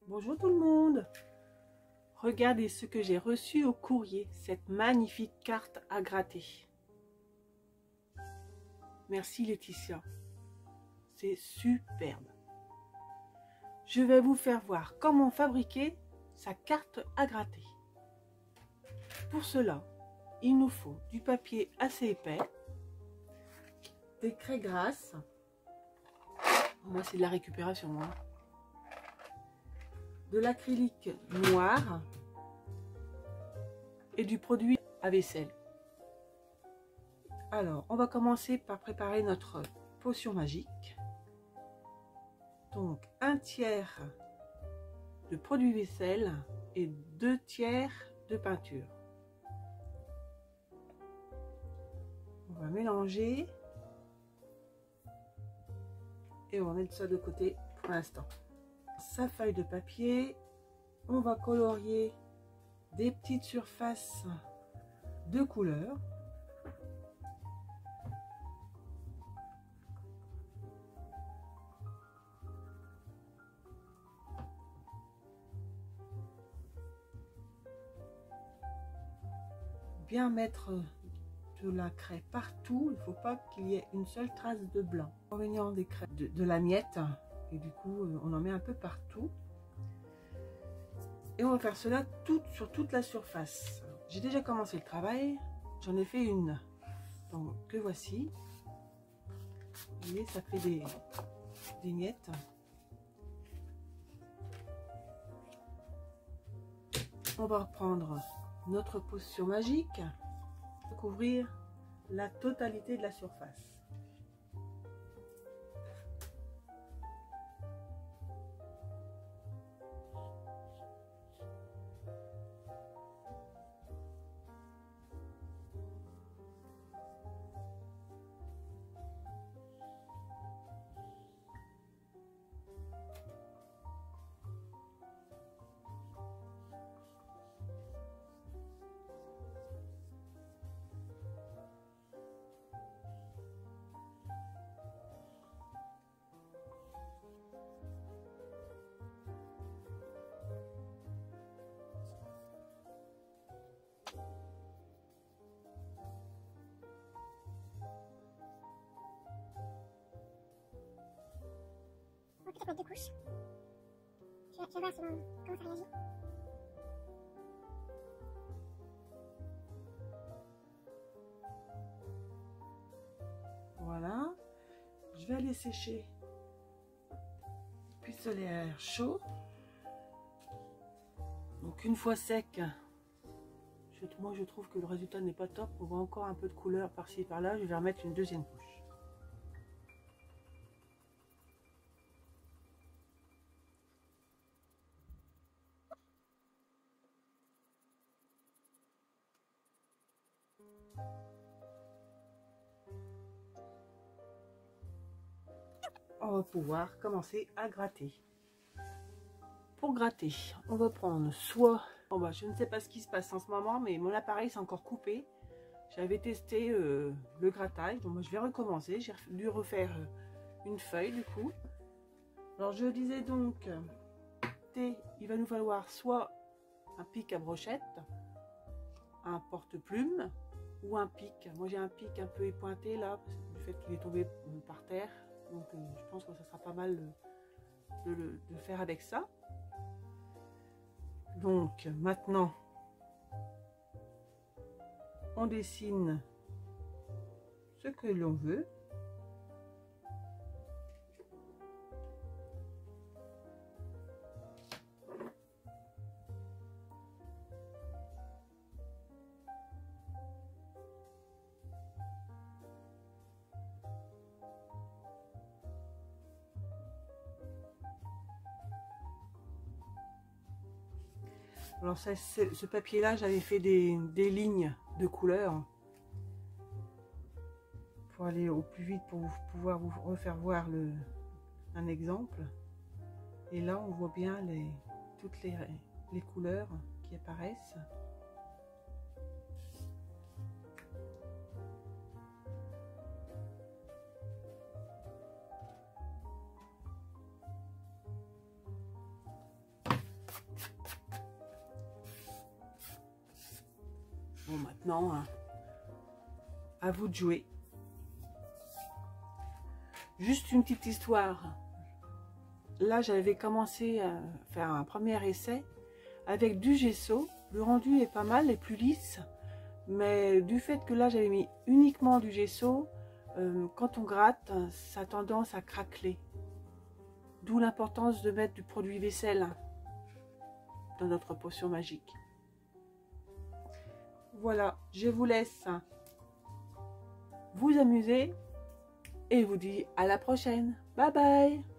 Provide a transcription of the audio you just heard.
Bonjour tout le monde. Regardez ce que j'ai reçu au courrier, cette magnifique carte à gratter. Merci Laetitia, c'est superbe. Je vais vous faire voir comment fabriquer sa carte à gratter. Pour cela, il nous faut du papier assez épais, des craies grasses, moi c'est de la récupération, hein. De l'acrylique noir et du produit à vaisselle. Alors, on va commencer par préparer notre potion magique. Donc, 1/3 de produit vaisselle et 2/3 de peinture. On va mélanger et on va mettre ça de côté pour l'instant. Sa feuille de papier, on va colorier des petites surfaces de couleurs. Bien mettre de la craie partout, il ne faut pas qu'il y ait une seule trace de blanc. L'inconvénient des craies, de la miette, et du coup on en met un peu partout. Et on va faire cela sur toute la surface. J'ai déjà commencé le travail, j'en ai fait une, donc que voici. Vous voyez, ça fait des miettes. On va reprendre notre potion magique pour couvrir la totalité de la surface. On va peut-être mettre 2 couches. Je vais voir comment ça réagit. Voilà, je vais aller sécher pistolet à air chaud. Donc une fois sec, moi je trouve que le résultat n'est pas top. On voit encore un peu de couleur par-ci par-là. Je vais remettre une deuxième couche. On va pouvoir commencer à gratter. Pour gratter, on va prendre soit... Bon bah, je ne sais pas ce qui se passe en ce moment, mais mon appareil s'est encore coupé. J'avais testé le grattage, donc moi je vais recommencer. J'ai dû refaire une feuille du coup. Alors je disais donc, il va nous falloir soit un pic à brochette, un porte-plume ou un pic. Moi j'ai un pic un peu épointé là, parce que du fait qu'il est tombé par terre. Donc je pense que ça sera pas mal de faire avec ça. Donc maintenant, on dessine ce que l'on veut. Alors ce papier là, j'avais fait des lignes de couleurs pour aller au plus vite, pour pouvoir vous refaire voir un exemple. Et là on voit bien toutes les couleurs qui apparaissent. Bon, maintenant, hein, à vous de jouer. Juste une petite histoire. Là, j'avais commencé à faire un premier essai avec du gesso. Le rendu est pas mal et plus lisse. Mais du fait que là, j'avais mis uniquement du gesso, quand on gratte, ça a tendance à craqueler. D'où l'importance de mettre du produit vaisselle dans notre potion magique. Voilà, je vous laisse vous amuser et vous dis à la prochaine. Bye bye!